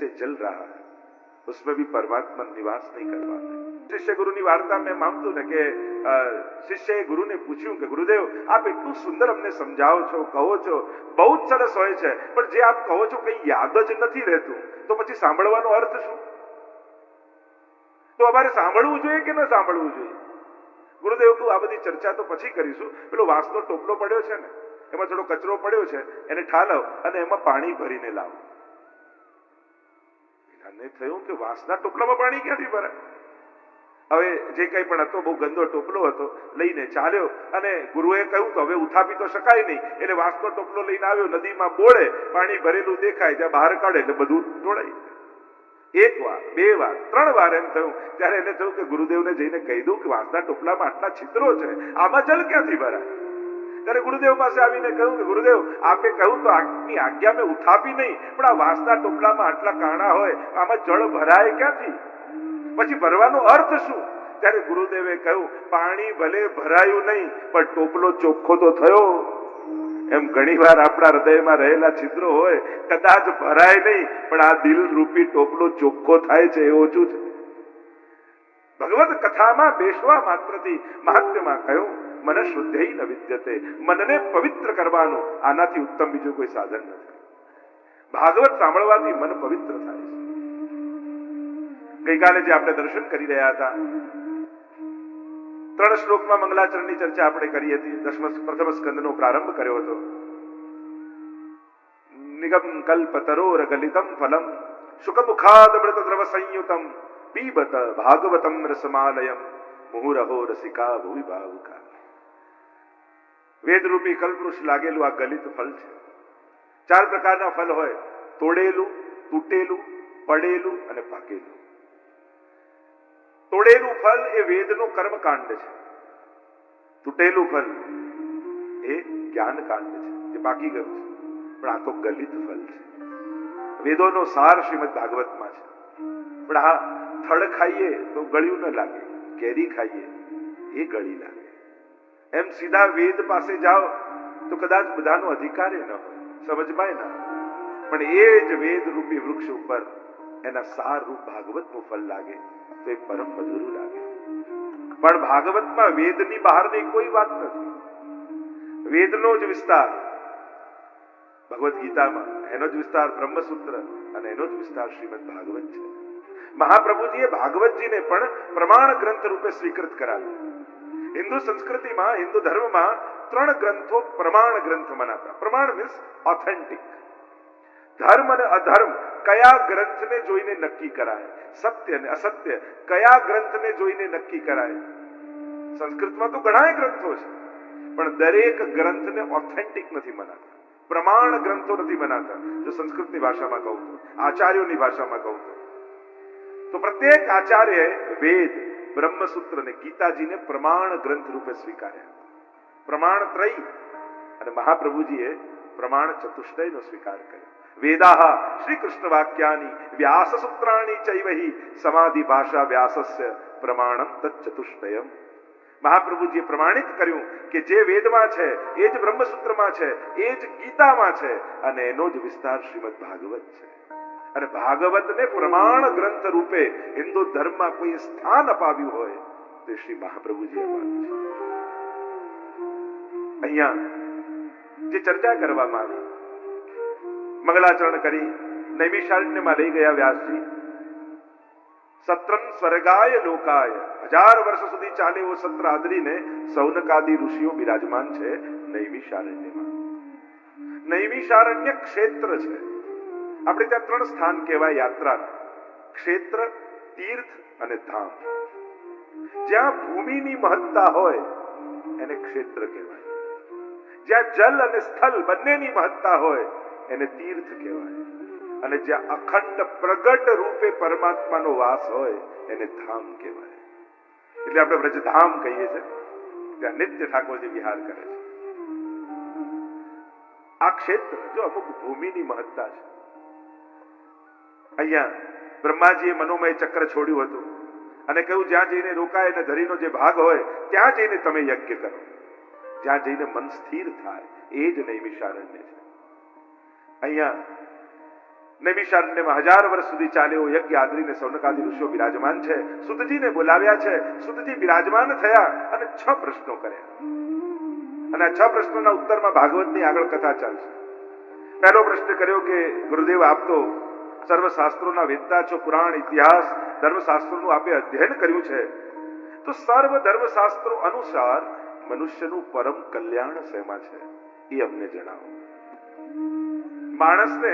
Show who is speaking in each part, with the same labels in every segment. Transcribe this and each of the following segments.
Speaker 1: से जल रहा है उसमें भी परमात्मा निवास नहीं कर पाते। શિષ્ય ગુરુની વાર્તા મેં માનતું ને કે શિષ્યએ ગુરુને પૂછ્યું કે ગુરુદેવ આપ એટલું સુંદર અમને સમજાવો છો, કહો છો, બહુ જ સરસ હોય છે, પણ જે આપ કહો છો કઈ યાદ જ નથી રહેતું, તો પછી સાંભળવાનો અર્થ શું? તો અમારે સાંભળવું જોઈએ કે ન સાંભળવું જોઈએ? ગુરુદેવ કહું આ બધી ચર્ચા તો પછી કરીશું, પેલો વાંસનો ટોપલો પડ્યો છે ને એમાં થોડો કચરો પડ્યો છે, એને ઠાલવ અને એમાં પાણી ભરીને લાવો. એને થયું કે વાંસના ટોપલામાં પાણી ક્યાંથી ભરાય? હવે જે કંઈ પણ હતો બહુ ગંદો ટોપલો હતો, લઈને ચાલ્યો અને ગુરુએ કહ્યું તો હવે ઉથાપી તો શકાય નહીં, એટલે વાંસનો ટોપલો લઈને આવ્યો, નદીમાં બોળે, પાણી ભરેલું દેખાય, જ્યાં બહાર કાઢે એટલે બધું ઢોળાઈ જાય. એક વાર, બે વાર, ત્રણ વાર એમ થયું. ત્યારે એને થયું કે ગુરુદેવને જઈને કહી દઉં કે વાંસના ટોપલામાં આટલા છિદ્રો છે, આમાં જલ ક્યાંથી ભરાય? ત્યારે ગુરુદેવ પાસે આવીને કહ્યું કે ગુરુદેવ આપે કહ્યું તો આપની આજ્ઞા મેં ઉથાપી નહીં, પણ આ વાંસના ટોપલામાં આટલા કાણા હોય, આમાં જળ ભરાય ક્યાંથી? પછી ભરવાનો અર્થ શું? ત્યારે ગુરુદેવે કહ્યું પાણી ભલે ભરાયું નહીં પણ ટોપલો ચોખ્ખો તો થયો. એમ ઘણી વાર આપણા હૃદયમાં રહેલા છિદ્રો હોય, કદાચ ભરાય નહીં પણ આ દિલ રૂપી ટોપલો ચોખ્ખો થાય છે, એ ઓછું છે. ભગવત કથામાં બેસવા માત્રથી મહાત્મ્યમાં કહ્યું મન શુદ્ધૈ ન વિદ્યતે, મનને પવિત્ર કરવાનું આનાથી ઉત્તમ બીજું કોઈ સાધન નથી. ભાગવત સાંભળવાથી મન પવિત્ર થાય છે. ગઈકાલે જે આપણે દર્શન કરી રહ્યા હતા, 3 શ્લોકમાં મંગલાચરણની ચર્ચા આપણે કરી હતી. પ્રથમ સ્કંદનો પ્રારંભ કર્યો હતો. નિગમ કલ્પતરોર ગલિતમ ફલમ શુકમુખાદ મૃત દ્રવ સંયુતમ પીબત ભાગવતમ રસમાલયમ મુહુરહો રસિકા ભુવિ ભાવુકા. વેદરૂપી કલ્પવૃક્ષ લાગેલું આ ગલિત ફળ છે. 4 પ્રકારના ફળ હોય: તોડેલું, તૂટેલું, પડેલું અને પાકેલું. તોડેલું ફળ એ વેદનો કર્મકાંડ છે. તૂટેલું ફળ એ જ્ઞાનકાંડ છે, જે પાકી ગયું છે. પણ આ તો ગલિત ફળ છે. વેદોનો સાર શ્રીમદ ભાગવતમાં છે. પણ આ થડ ખાઈએ તો ગળ્યું ન લાગે, કેરી ખાઈએ એ ગળી લાગે. એમ સીધા વેદ પાસે જાઓ તો કદાચ બધાનો અધિકાર ન હોય, સમજમાં ના. પણ એ જ વેદ રૂપી વૃક્ષ ઉપર એના સાર રૂપ ભાગવતનું ફળ લાગે તો એ પરમ મધુર લાગે. પણ ભાગવતમાં વેદની બહારની કોઈ વાત નથી. વેદનો જ વિસ્તાર ભગવદ ગીતામાં, એનો જ વિસ્તાર બ્રહ્મસૂત્ર અને એનો જ વિસ્તાર શ્રીમદ ભાગવત છે. મહાપ્રભુજીએ ભાગવતજીને પણ પ્રમાણ ગ્રંથ રૂપે સ્વીકૃત કરાવ્યું. હિન્દુ સંસ્કૃતિમાં, હિન્દુ ધર્મમાં 3 ગ્રંથો પ્રમાણ ગ્રંથ મનાતા. પ્રમાણ મીન્સ ઓથેન્ટિક. ધર્મ અને અધર્મ કયા ગ્રંથને જોઈને નક્કી કરાય, સત્ય અને અસત્ય કયા ગ્રંથને જોઈને નક્કી કરાય. સંસ્કૃતમાં તો ઘણા ગ્રંથો છે, પણ દરેક ગ્રંથને ઓથેન્ટિક નથી મનાતા, પ્રમાણ ગ્રંથો નથી મનાતા. જો સંસ્કૃતની ભાષામાં કહું તો, આચાર્યોની ભાષામાં કહું તો પ્રત્યેક આચાર્યએ વેદ, બ્રહ્મસૂત્ર અને ગીતાજીને પ્રમાણ ગ્રંથ રૂપે સ્વીકાર્યા. પ્રમાણ ત્રય. અને મહાપ્રભુજીએ પ્રમાણ ચતુષ્ટયનો સ્વીકાર કર્યો. વેદાહ શ્રી કૃષ્ણ વાક્યાની વ્યાસ સૂત્રાણી ચૈવહી સમાધિ ભાષા વ્યાસસ્ય પ્રમાણમ તચ્ચતુષ્ટયમ. મહાપ્રભુજીએ પ્રમાણિત કર્યું કે જે વેદમાં છે એ જ બ્રહ્મસૂત્રમાં છે, એ જ ગીતામાં છે, અને એનો જ વિસ્તાર શ્રીમદ ભાગવત છે. અને ભાગવતને પ્રમાણ ગ્રંથ રૂપે હિન્દુ ધર્મમાં કોઈ સ્થાન અપાવ્યું હોય તો શ્રી મહાપ્રભુજીએ અપાવ્યું છે. અહીંયા જે ચર્ચા કરવામાં આવી, મંગલાચરણ કરી, નૈમિષારણ્યમાં લઈ ગયા વ્યાસજી. સત્રમ સ્વર્ગાય લોકાય, 1000 વર્ષ સુધી ચાલે એવો સત્ર આદરીને સૌનકાદી ઋષિઓ બિરાજમાન છે નૈમિષારણ્યમાં. નૈમિષારણ્ય ક્ષેત્ર છે. આપણે ત્યાં 3 સ્થાન કહેવાય યાત્રાના: ક્ષેત્ર, તીર્થ અને ધામ. જ્યાં ભૂમિની મહત્તા હોય એને ક્ષેત્ર કહેવાય. જ્યાં જલ અને સ્થળ બંનેની મહત્તા હોય એને તીર્થ કહેવાય. અને જ્યાં અખંડ પ્રગટ રૂપે પરમાત્માનો વાસ હોય એને ધામ કહેવાય. એટલે આપણે વ્રજધામ કહીએ છીએ, ત્યાં નિત્ય ઠાકોરજી વિહાર કરે છે. આ ક્ષેત્ર જો અમુક ભૂમિની મહત્તા છે. અહીંયા બ્રહ્માજીએ મનોમય ચક્ર છોડ્યું હતું અને કહ્યું જ્યાં જઈને રોકાય અને ધરીનો જે ભાગ હોય ત્યાં જઈને તમે યજ્ઞ કરો. જ્યાં જઈને મન સ્થિર થાય એ જ નૈમિષારણ્ય છે. અહીંયા નૈમિષારણ્યમાં 1000 વર્ષ સુધી ચાલ્યો યજ્ઞ આદરીને સૌનકાદી ઋષિઓ બિરાજમાન છે. સુતજીને બોલાવ્યા છે. સુતજી બિરાજમાન થયા અને 6 પ્રશ્નો કર્યા અને આ 6 પ્રશ્નોના ઉત્તરમાં ભાગવતની આગળ કથા ચાલશે. પહેલો પ્રશ્ન કર્યો કે ગુરુદેવ, આપ તો સર્વશાસ્ત્રોના વેદતા છો, પુરાણ ઇતિહાસ ધર્મશાસ્ત્રોનું આપે અધ્યયન કર્યું છે, તો સર્વ ધર્મશાસ્ત્રો અનુસાર મનુષ્યનું પરમ કલ્યાણ શેમાં છે એ અમને જણાવો. માણસને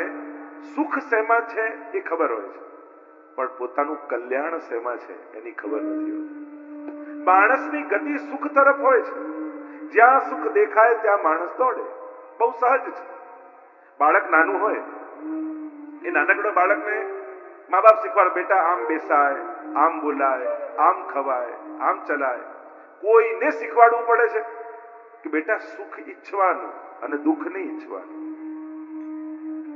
Speaker 1: સુખ શેમાં છે એ ખબર હોય છે, પણ પોતાનું કલ્યાણ શેમાં છે એની ખબર નથી હોતી. માણસની ગતિ સુખ તરફ હોય છે. જ્યાં સુખ દેખાય ત્યાં માણસ દોડે. બહુ સહજ છે. બાળક નાનું હોય, એ નાનકડો બાળકને મા બાપ શીખવાડે, બેટા આમ બેસાય, આમ બોલાય, આમ ખવાય, આમ ચલાય. કોઈને શીખવાડવું પડે છે કે બેટા સુખ ઈચ્છવાનું અને દુઃખ નહીં ઈચ્છવાનું.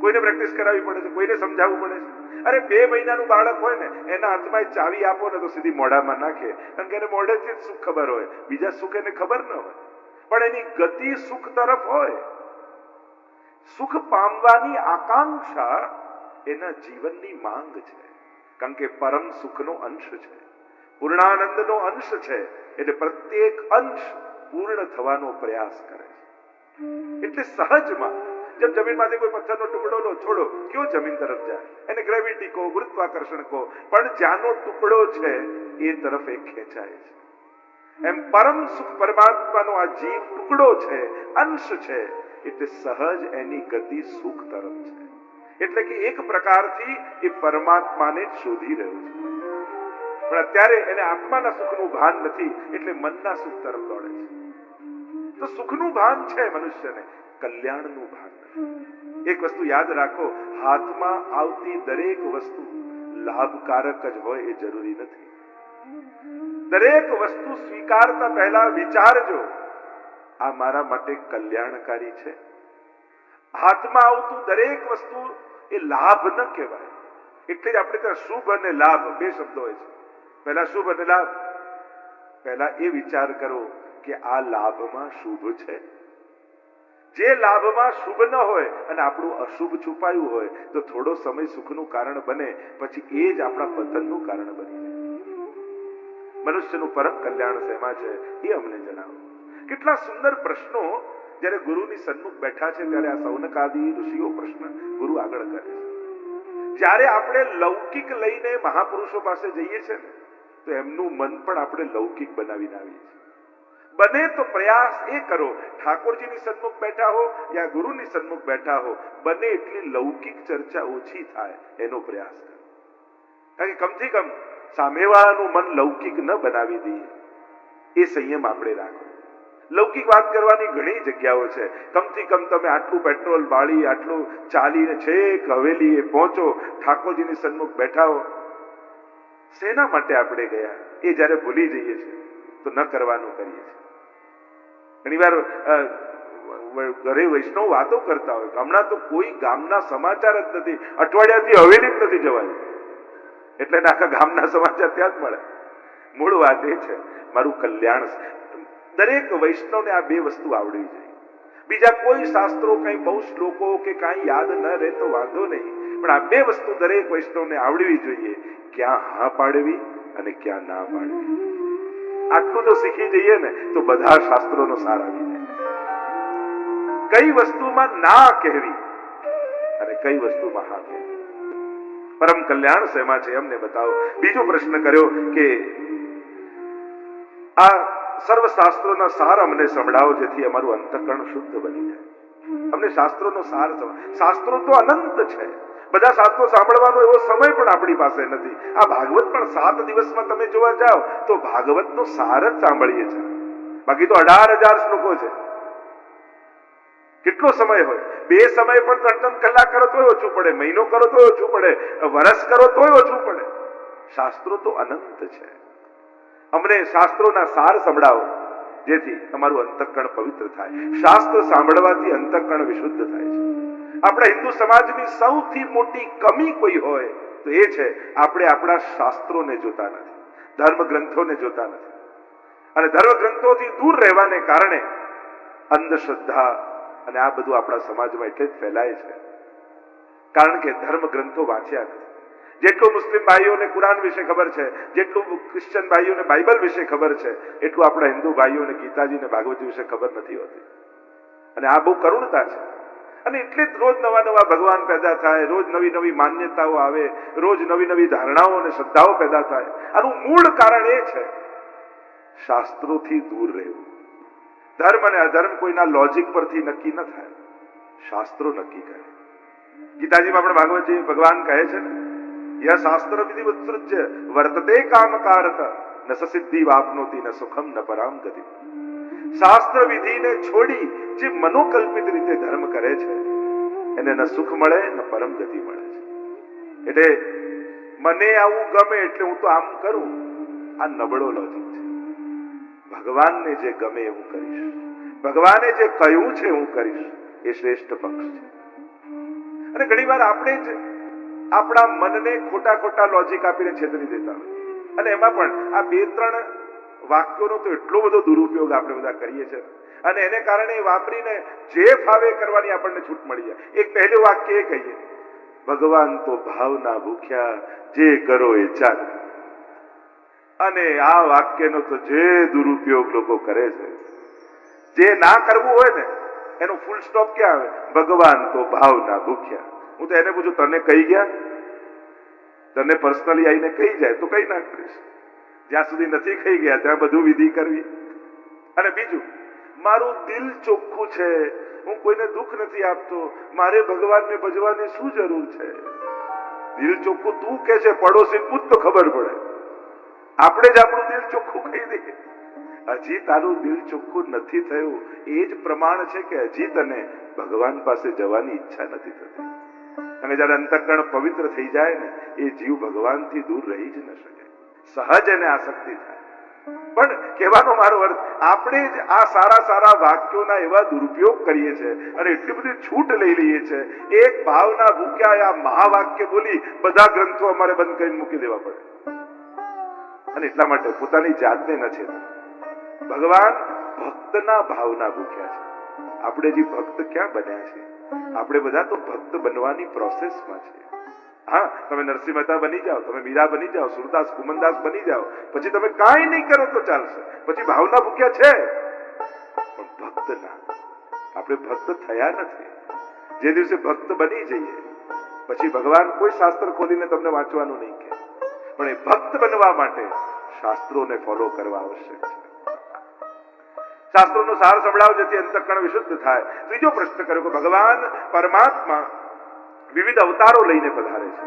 Speaker 1: કોઈને પ્રેક્ટિસ કરાવવી પડે છે, કોઈને સમજાવવું પડે છે. અરે 2 મહિનાનું બાળક હોય ને, એના હાથમાં ચાવી આપો ને તો સીધી મોઢામાં નાખે, કારણ કે એને મોઢેથી જ સુખ ખબર હોય, બીજા સુખ એને ખબર ન હોય. પણ એની ગતિ સુખ તરફ હોય. સુખ પામવાની આકાંક્ષા એના જીવનની માંગ છે, કારણ કે પરમ સુખનો અંશ છે, પૂર્ણાનંદનો અંશ છે. એટલે પ્રત્યેક અંશ પૂર્ણ થવાનો પ્રયાસ કરે છે. એટલે સહજમાં જેમ જમીનમાંથી કોઈ પથ્થરનો ટુકડો લો, છોડો, કયો જમીન તરફ જાય? એને ગ્રેવિટી કહો, ગુરુત્વાકર્ષણ કહો, પણ જ્યાંનો ટુકડો છે એ તરફ એ ખેંચાય છે. એમ પરમ સુખ પરમાત્માનો આ જીવ ટુકડો છે, અંશ છે, એટલે સહજ એની ગતિ સુખ તરફ છે. એટલે કે એક પ્રકારથી એ પરમાત્માને શોધી રહ્યો છે, પણ અત્યારે એને આત્માના સુખનું ભાન નથી, એટલે મનના સુખ તરફ દોડે છે. તો સુખનું ભાન છે મનુષ્યને, કલ્યાણનું ભાન નથી. એક વસ્તુ યાદ રાખો, હાથમાં આવતી દરેક વસ્તુ લાભકારક જ હોય એ જરૂરી નથી. દરેક વસ્તુ સ્વીકારતા પહેલા વિચારજો, આ મારા માટે કલ્યાણકારી છે? હાથમાં આવતું દરેક વસ્તુ એ લાભ ન કહેવાય. એટલે જ આપણે ત્યાં શુભ અને લાભ 2 શબ્દો હોય છે. પહેલા શુભ અને લાભ. પહેલા એ વિચાર કરો કે આ લાભમાં શુભ છે. જે લાભમાં શુભ ન હોય અને આપણું અશુભ છુપાયું હોય તો થોડો સમય સુખનું કારણ બને, પછી એ જ આપણા પતનનું કારણ બની જાય. મનુષ્યનું પરમ કલ્યાણ શેમાં છે એ અમને જણાવો. કેટલા સુંદર પ્રશ્નો જ્યારે ગુરુની સન્મુખ બેઠા છે ત્યારે આ સૌનકાદી ઋષિઓ પ્રશ્ન ગુરુ આગળ કરે છે. જ્યારે આપણે લૌકિક લઈને મહાપુરુષો પાસે જઈએ છીએ ને, તો એમનું મન પણ આપણે લૌકિક બનાવીને આવીએ છીએ. બને તો પ્રયાસ એ કરો, ઠાકોરજીની સન્મુખ બેઠા હો યા ગુરુની સન્મુખ બેઠા હો, બને એટલી લૌકિક ચર્ચા ઓછી થાય એનો પ્રયાસ કરો. કારણ કે કમથી કમ સામેવાળાનું મન લૌકિક ન બનાવી દઈએ એ સંયમ આપણે રાખો. લૌકિક વાત કરવાની ઘણી જગ્યાઓ છે. કમથી કમ તમે આટલું પેટ્રોલ બાળી, આટલું ચાલીને છેક હવેલી એ પહોંચો, ઠાકોરજીની સન્મુખ બેઠા હો. શેના માટે આપણે ગયા એ જ્યારે ભૂલી જઈએ છીએ તો ન કરવાનું કરીએ છીએ. ઘણીવાર ઘરે વૈષ્ણવ વાતો કરતા હોય, હમણાં તો કોઈ ગામના સમાચાર જ નથી, અઠવાડિયાથી હવેલી જ નથી જવાય, એટલે આખા ગામના સમાચાર ત્યાં જ મળે. મૂળ વાત એ છે મારું કલ્યાણ. દરેક વૈષ્ણવને આ 2 વસ્તુ આવડવી જોઈએ. બીજા કોઈ શાસ્ત્રો, કઈ બહુ શ્લોકો કે કાંઈ યાદ ન રહે તો વાંધો નહીં, પણ આ 2 વસ્તુ દરેક વૈષ્ણવને આવડવી જોઈએ. ક્યાં હા પાડવી અને ક્યાં ના પાડવી. આટલું જો શીખી જઈએ ને તો બધા શાસ્ત્રોનો સાર આવી જાય. કઈ વસ્તુમાં ના કહેવી અને કઈ વસ્તુમાં હા કહેવી. પરમ કલ્યાણ શેમાં છે અમને બતાવો. બીજો પ્રશ્ન કર્યો કે આ સર્વ શાસ્ત્રોના સાર અમને સંભળાવો, જેથી અમારું અંતઃકરણ શુદ્ધ બની જાય. અમને શાસ્ત્રોનો સાર સંભળાવો. શાસ્ત્રો તો અનંત છે, બધા શાસ્ત્રો સાંભળવાનો એવો સમય પણ આપણી પાસે નથી. આ ભાગવત પણ 7 દિવસમાં તમે જોવા જાઓ તો ભાગવતનો સાર જ સાંભળીએ છીએ. બાકી તો 18,000 શ્લોકો છે. કેટલો સમય હોય? 2 સમય પણ 3-3 કલાક કરો તોય ઓછું પડે, મહિનો કરો તોય ઓછું પડે, વર્ષ કરો તોય ઓછું પડે. શાસ્ત્રો તો અનંત છે. અમને શાસ્ત્રોના સાર સંભળાવો, જેથી અમારું અંતઃકરણ પવિત્ર થાય. શાસ્ત્ર સાંભળવાથી અંતઃકરણ વિશુદ્ધ થાય છે. આપણા હિન્દુ સમાજની સૌથી મોટી કમી કોઈ હોય તો એ છે આપણે આપણા શાસ્ત્રોને જોતા નથી, ધર્મ ગ્રંથોને જોતા નથી. અને ધર્મ ગ્રંથોથી દૂર રહેવાને કારણે અંધશ્રદ્ધા અને આ બધું આપણા સમાજમાં એટલે જ ફેલાય છે. કારણ કે ધર્મ ગ્રંથો વાંચ્યા નથી. જેટલું મુસ્લિમ ભાઈઓને કુરાન વિશે ખબર છે, જેટલું ક્રિશ્ચન ભાઈઓને બાઇબલ વિશે ખબર છે, એટલું આપણા હિન્દુ ભાઈઓને ગીતાજી ને ભાગવતી વિશે ખબર નથી હોતી. અને આ બહુ કરુણતા છે. અને એટલે જ રોજ નવા નવા ભગવાન પેદા થાય, રોજ નવી નવી માન્યતાઓ આવે, રોજ નવી નવી ધારણાઓ અને શ્રદ્ધાઓ પેદા થાય. આનું મૂળ કારણ એ છે શાસ્ત્રોથી દૂર રહેવું. ધર્મ અને અધર્મ કોઈના લોજિક પરથી નક્કી ન થાય, શાસ્ત્રો નક્કી કરે. ગીતાજીમાં આપણે ભાગવતજી ભગવાન કહે છે ને, ય શાસ્ત્ર વિધિ ઉત્સૃજ્ય વર્તતે કામકારત ન સિદ્ધિ વાપનોતી ન સુખમ ન પરામ ગતિ. શાસ્ત્ર વિધિને છોડી જે મનોકલ્પિત રીતે ધર્મ કરે છે એને ન સુખ મળે ન પરમ ગતિ મળે છે. એટલે મને આવું ગમે એટલે હું તો આમ કરું, આ નબળો લોજિક છે. ભગવાનને જે ગમે એવું કરીશ, ભગવાને જે કહ્યું છે હું કરીશ, એ શ્રેષ્ઠ પક્ષ છે. અને ઘણી વાર આપણે જ આપણા મનને ખોટા ખોટા લોજિક આપીને છેતરી દેતા હોય. અને એમાં પણ આ 2-3 વાક્યોનો તો એટલો બધો દુરુપયોગ આપણે બધા કરીએ છીએ, અને એને કારણે વાપરીને જે ફાવે કરવાની આપણને છૂટ મળી જાય. એક પહેલું વાક્ય એ કહીએ, ભગવાન તો ભાવના ભૂખ્યા, જે કરો એ ચાલે. અને આ વાક્યનો તો જે દુરુપયોગ લોકો કરે છે, જે ના કરવું હોય ને એનો ફૂલ સ્ટોપ ક્યાં આવે? ભગવાન તો ભાવના ભૂખ્યા. હું તો એને પૂછું, તને કહી ગયા? તને પર્સનલી આવીને કહી જાય તો કઈ ના કરીશ. જ્યાં સુધી નથી કહી ગયા ત્યાં બધું વિધિ કરવી. અને બીજું, મારું દિલ ચોખ્ખું છે, હું કોઈને દુઃખ નથી આપતો, મારે ભગવાનને ભજવાની શું જરૂર છે? દિલ ચોખ્ખું તું કે છે, પડોશી પૂછ તો ખબર પડે. આપણે જ આપણું દિલ ચોખ્ખું કહી દઈએ. હજી તારું દિલ ચોખ્ખું નથી થયું, એ જ પ્રમાણ છે કે હજી તને ભગવાન પાસે જવાની ઈચ્છા નથી થતી. અને જયારે અંતઃકરણ પવિત્ર થઈ જાય ને, એ જીવ ભગવાનથી દૂર રહી જ ન શકે, સહજ એને આસક્તિ થાય. પણ કહેવાનો મારો અર્થ, આપણે જ આ સારા સારા વાક્યોના એવા દુરુપયોગ કરીએ છીએ અને એટલી બધી છૂટ લઈ લઈએ છીએ. એક ભાવના ભૂખ્યા આ મહાવાક્ય બોલી બધા ગ્રંથો અમારે બંધ કરીને મૂકી દેવા પડે. અને એટલા માટે પોતાની જાતને ન છેતરો. ભગવાન ભક્તના ભાવના ભૂખ્યા છે. આપણે જે ભક્ત ક્યાં બન્યા છે? આપણે બધા તો ભક્ત બનવાની પ્રોસેસમાં છે. હા, તમે નરસિંહ મહેતા બની જાઓ, તમે મીરા બની જાઓ, સુરદાસ કુમનદાસ બની જાઓ, પછી તમે કાંઈ નહીં કરો તો ચાલશે, પછી ભાવના ભૂખ્યા છે. પણ ભક્ત ના, આપણે ભક્ત થયા નથી. જે દિવસે ભક્ત બની જઈએ પછી ભગવાન કોઈ શાસ્ત્ર ખોલીને તમને વાંચવાનું નહીં કહે, પણ એ ભક્ત બનવા માટે શાસ્ત્રોને ફોલો કરવા આવશ્યક છે. શાસ્ત્રોનો સાર સંભળાવો જેથી અંતઃકરણ વિશુદ્ધ થાય. ત્રીજો પ્રશ્ન કર્યો કે ભગવાન પરમાત્મા વિવિધ અવતારો લઈને પધારે છે,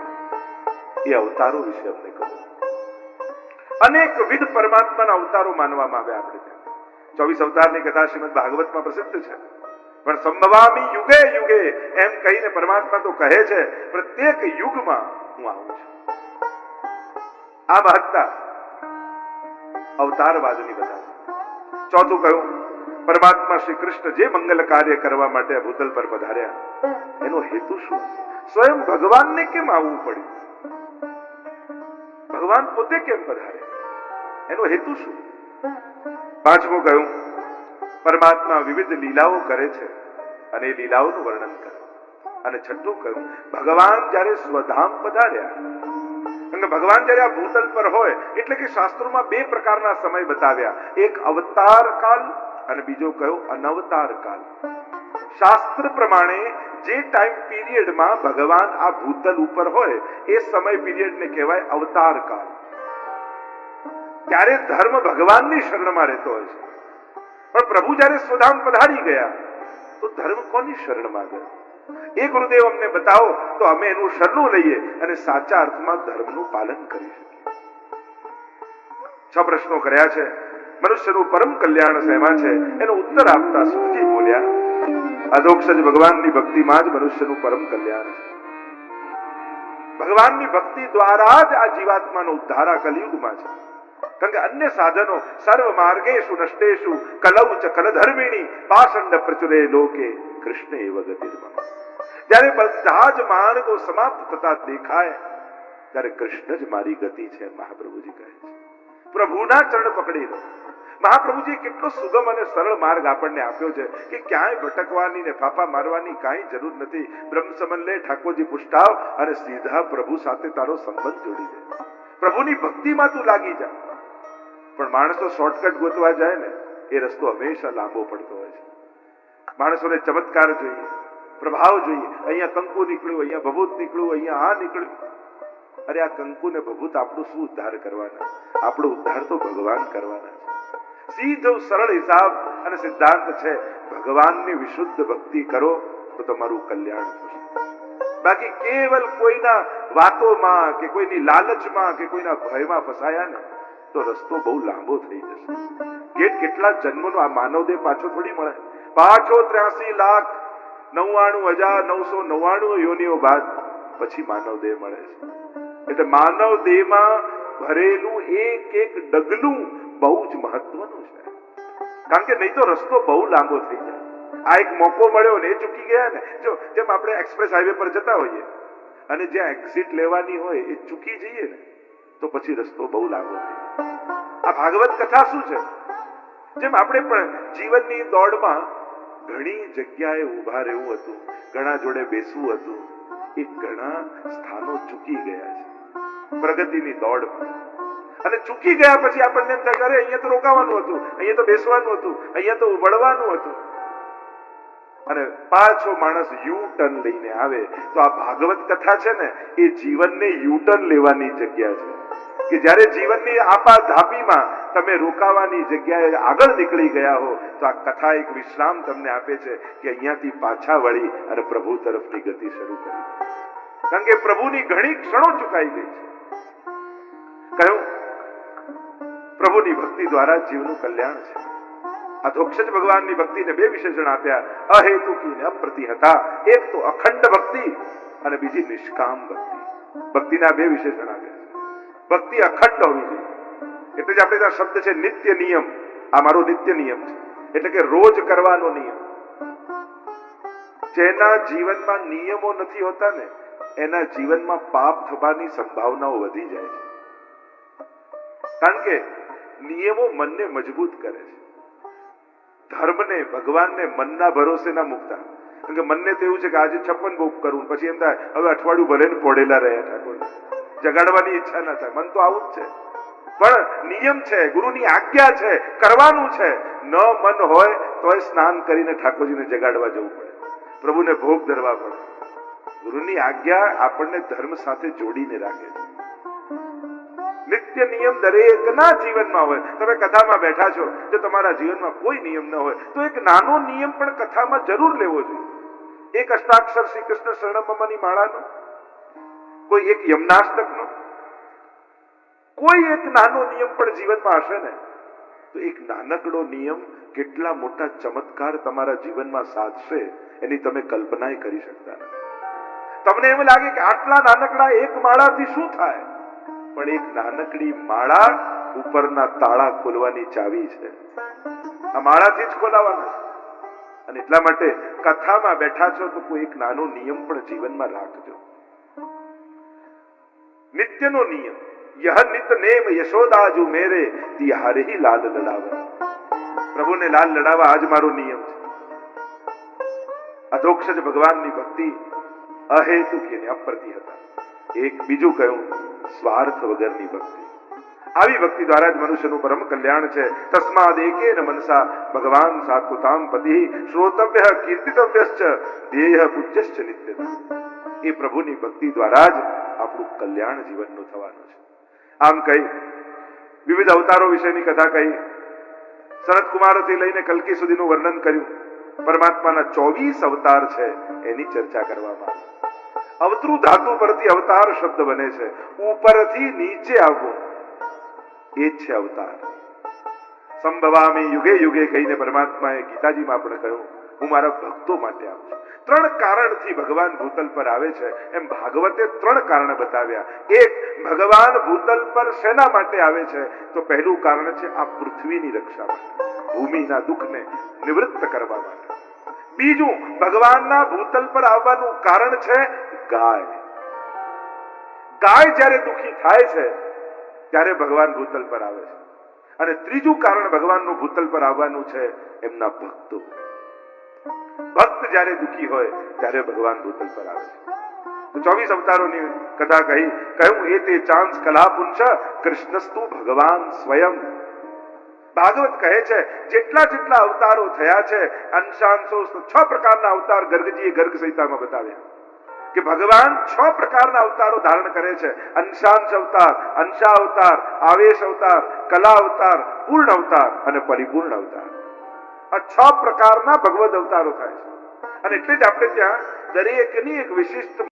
Speaker 1: એ અવતારો વિશે અમને કહો. અનેકવિધ પરમાત્માના અવતારો માનવામાં આવ્યા આપણે ત્યાં. 24 અવતારની કથા શ્રીમદ ભાગવતમાં પ્રસિદ્ધ છે. પણ સંભવામી યુગે યુગે એમ કહીને પરમાત્મા તો કહે છે, પ્રત્યેક યુગમાં હું આવું છું. આ મહત્તા અવતારવાદની બતાવે. ચોથું કહ્યું, પરમાત્મા શ્રી કૃષ્ણ જે મંગલ કાર્ય કરવા માટે આ ભૂતલ પર પધાર્યા, એનો હેતુ શું? સ્વયં ભગવાનને કેમ આવવું પડ્યું? ભગવાન પોતે કેમ પધારે? એનો હેતુ શું? પાંચમું કહ્યું, પરમાત્મા વિવિધ લીલાઓ કરે છે અને એ લીલાઓનું વર્ણન કરે. અને છઠ્ઠું કહ્યું, ભગવાન જ્યારે સ્વધામ પધાર્યા, અને ભગવાન જ્યારે આ ભૂતલ પર હોય એટલે કે શાસ્ત્રોમાં 2 પ્રકારના સમય બતાવ્યા, એક અવતાર કાલ અને બીજો કયો અનવતાર કાલ. શાસ્ત્ર પ્રમાણે જે ટાઈમ પીરિયડમાં ભગવાન આ ભૂતલ ઉપર હોય એ સમય પીરિયડને કહેવાય અવતાર કાળ. ત્યારે ધર્મ ભગવાનની શરણમાં રહેતો હોય છે. પણ પ્રભુ જ્યારે સ્વધામ પધારી ગયા તો ધર્મ કોની શરણમાં ગયો? એ ગુરુદેવ અમને બતાવો તો અમે એનું શરણું લઈએ અને સાચા અર્થમાં ધર્મનું પાલન કરી શકીએ. 6 પ્રશ્નો કર્યા છે. મનુષ્યનું પરમ કલ્યાણ શેમાં છે એનો ઉત્તર આપતા સુતજી બોલ્યા, અધોક્ષજ ભગવાનની ભક્તિમાં જ મનુષ્યનું પરમ કલ્યાણ છે. ભગવાનની ભક્તિ દ્વારા જ આ જીવાત્માનો ઉદ્ધાર આ કલિયુગમાં છે. કારણ કે અન્ય સાધનો સર્વ માર્ગેષુ નષ્ટેષુ કલૌ ચ કલધર્મિણી પાષંડ પ્રચુરે લોકે કૃષ્ણ એવ ગતિર્મમ. જ્યારે બધા જ માર્ગો સમાપ્ત થતા દેખાય ત્યારે કૃષ્ણ જ મારી ગતિ છે. મહાપ્રભુજી કહે છે, પ્રભુના ચરણ પકડી લો. મહાપ્રભુજીએ કેટલો સુગમ અને સરળ માર્ગ આપણને આપ્યો છે કે ક્યાંય ભટકવાની ને ફાફા મારવાની કાંઈ જરૂર નથી. બ્રહ્મ સમન લે, ઠાકોરજી પુષ્ટાવ અને સીધા પ્રભુ સાથે તારો સંબંધ જોડી દે. પ્રભુની ભક્તિમાં તું લાગી જા. પણ માણસો શોર્ટકટ ગોતવા જાય ને, એ રસ્તો હંમેશા લાંબો પડતો હોય છે. માણસોને ચમત્કાર જોઈએ, પ્રભાવ જોઈએ. અહીંયા કંકુ નીકળ્યું, અહીંયા ભભૂત નીકળ્યું, અહીંયા આ નીકળ્યું. અરે આ કંકુ ને ભભૂત આપણું શું ઉદ્ધાર કરવાના? આપણો ઉદ્ધાર તો ભગવાન કરવાના છે. સીધો સરળ હિસાબ અને સિદ્ધાંત છે, ભગવાનની વિશુદ્ધ ભક્તિ કરો તો તમારું કલ્યાણ થશે. બાકી કેવલ કોઈના વાતોમાં કે કોઈની લાલચમાં કે કોઈના ભયમાં ફસાયા ને તો રસ્તો બહુ લાંબો થઈ જશે. કેટલા જન્મનો આ માનવદેહ પાછો થોડી મળે. પાછો 83,99,999 યોનિઓ બાદ પછી માનવદેહ મળે છે. એટલે માનવદેહમાં ભરેલું એક એક ડગલું બહુ જ મહત્વનું છે. કારણ કે નહીં તો રસ્તો બહુ લાંબો થઈ જાય. આ એક મોકો મળ્યો ને એ ચૂકી ગયા ને. જો જેમ આપણે એક્સપ્રેસ હાઈવે પર જતા હોઈએ અને જ્યાં એક્ઝિટ લેવાની હોય એ ચૂકી જઈએ ને તો પછી રસ્તો બહુ લાંબો થઈ જાય. આ ભાગવત કથા શું છે? જેમ આપણે પણ જીવનની દોડમાં ઘણી જગ્યાએ ઊભા રહેવું હતું, ઘણા જોડે બેસવું હતું, એ ઘણા સ્થાનો ચૂકી ગયા છે પ્રગતિની દોડમાં. અને ચૂકી ગયા પછી આપણને એમ થાય કે અહીંયા તો રોકાવાનું હતું, અહીંયા તો બેસવાનું હતું, અહીંયા તો વળવાનું હતું. અને પાછો માણસ યુ ટર્ન લઈને આવે તો આ ભાગવત કથા છે ને એ જીવનને યુ ટર્ન લેવાની જગ્યા છે. કે જ્યારે જીવનની આપા ધાપીમાં તમે રોકાવાની જગ્યાએ આગળ નીકળી ગયા હો તો આ કથા એક વિશ્રામ તમને આપે છે કે અહીંયાથી પાછા વળી અને પ્રભુ તરફની ગતિ શરૂ કરી. કારણ કે પ્રભુની ઘણી ક્ષણો ચૂકાઈ ગઈ છે. કહ્યું પ્રભુની ભક્તિ દ્વારા જીવનું કલ્યાણ છે. અધોક્ષજ ભગવાનની ભક્તિને બે વિશેષણ આપ્યા, અહેતુકી ને અપ્રતિહતા. એક તો અખંડ ભક્તિ અને બીજી નિષ્કામ ભક્તિ. ભક્તિના બે વિશેષણ આપ્યા. ભક્તિ અખંડ હોવી જોઈએ. એટલે જ આપણે ત્યાં શબ્દ છે નિત્ય નિયમ. આ મારો નિત્ય નિયમ છે, એટલે કે રોજ કરવાનો નિયમ. જેના જીવનમાં નિયમો નથી હોતા ને એના જીવનમાં પાપ થવાની સંભાવનાઓ વધી જાય છે. કારણ કે નિયમો મનને મજબૂત કરે છે. ધર્મને, ભગવાનને મનના ભરોસે ના મૂકતા. કારણ કે મનને તો એવું છે કે આજે 56 ભોગ કરવું, પછી એમ થાય હવે અઠવાડિયું ભલે ને પોડેલા રહ્યા ઠાકોર, જગાડવાની ઈચ્છા ના થાય. મન તો આવું જ છે. પણ નિયમ છે, ગુરુની આજ્ઞા છે, કરવાનું છે. ન મન હોય તોય સ્નાન કરીને ઠાકોરજીને જગાડવા જવું પડે, પ્રભુને ભોગ ધરવા પડે. ગુરુની આજ્ઞા આપણને ધર્મ સાથે જોડીને રાખે છે. નિત્ય નિયમ દરેકના જીવનમાં હોય. તમે કથામાં બેઠા છો, જો તમારા જીવનમાં કોઈ નિયમ ન હોય તો એક નાનો નિયમ પણ કથામાં જરૂર લેવો જોઈએ. એક અષ્ટાક્ષર શ્રી કૃષ્ણ શરણમની માળાનો, કોઈ એક યમનાષ્ટકનો, કોઈ એક નાનો નિયમ પણ જીવનમાં હશે ને તો એક નાનકડો નિયમ કેટલા મોટા ચમત્કાર તમારા જીવનમાં સાધશે એની તમે કલ્પનાય કરી શકતા નથી. તમને એમ લાગે કે આટલા નાનકડા એક માળાથી શું થાય, પણ એક નાનકડી માળા ઉપરના તાળા ખોલવાની ચાવી છે. આ માળાથી જ ખોલાવાના છે. અને એટલા માટે કથામાં બેઠા છો તો કોઈ એક નાનો નિયમ પણ જીવનમાં રાખજો. નિત્યનો નિયમ, यह नित नेम यशोदाजू मेरे तिहारे ही लाल लड़ावा. પ્રભુને લાલ લડાવવા આજ મારો નિયમ છે. અધોક્ષજ ભગવાનની ભક્તિ અહેતુકી અને અપ્રતિહતા. એક બીજું કહ્યું સ્વાર્થ વગરની ભક્તિ. આવી ભક્તિ દ્વારા જ મનુષ્યનું પરમ કલ્યાણ છે. તસ્માદ એકેન મનસા ભગવાન સાત્વતામ પતિ શ્રોતવ્ય કીર્તિતવ્યશ્ચ ધ્યેય પૂજ્યશ્ચ નિત્યતા. એ પ્રભુની ભક્તિ દ્વારા જ આપણું કલ્યાણ જીવનનું થવાનું છે. આમ કહી વિવિધ અવતારો વિશેની કથા કહી, સનત કુમારથી લઈને કલ્કી સુધીનું વર્ણન કર્યું. પરમાત્માના 24 અવતાર છે એની ચર્ચા કરવામાં આવી. અવતૃ ધાતુ પરથી અવતાર શબ્દ બને છે. ઉપરથી નીચે આવવું એ છે અવતાર. સંભવામી યુગે યુગે કહીને પરમાત્માએ ગીતાજીમાં પણ કહ્યું હું મારા ભક્તો માટે આવું છું. 3 કારણથી ભગવાન ભૂતલ પર આવે છે. એમ ભાગવતે 3 કારણ બતાવ્યા. એક, ભગવાન ભૂતલ પર શેના માટે આવે છે? તો પહેલું કારણ છે આ પૃથ્વીની રક્ષા માટે, ભૂમિના દુઃખને નિવૃત્ત કરવા માટે. બીજું, ભગવાનના ભૂતલ પર આવવાનું કારણ છે ગાય. ગાય જ્યારે દુઃખી થાય છે ત્યારે ભગવાન ભૂતલ પર આવે છે. અને ત્રીજું કારણ ભગવાનનું ભૂતલ પર આવવાનું છે એમના ભક્તો. ભક્ત જ્યારે દુઃખી હોય ત્યારે ભગવાન ભૂતલ પર આવે છે. તો 24 અવતારોની કથા કહ્યું એ તે ચાંસ કલા પુંછ કૃષ્ણસ્તુ ભગવાન સ્વયં. ભાગવત કહે છે જેટલા અવતારો થયા છે અંશાંશો 6 પ્રકારના અવતાર ગર્ગજીએ ગર્ગ સંહિતામાં બતાવ્યા કે ભગવાન 6 પ્રકારના અવતારો ધારણ કરે છે. અંશાંશ અવતાર, અંશા અવતાર, આવેશ અવતાર, કલા અવતાર, પૂર્ણ અવતાર અને પરિપૂર્ણ અવતાર. આ 6 પ્રકારના ભગવદ અવતારો થાય છે. અને એટલે જ આપણે ત્યાં દરેકની એક વિશિષ્ટ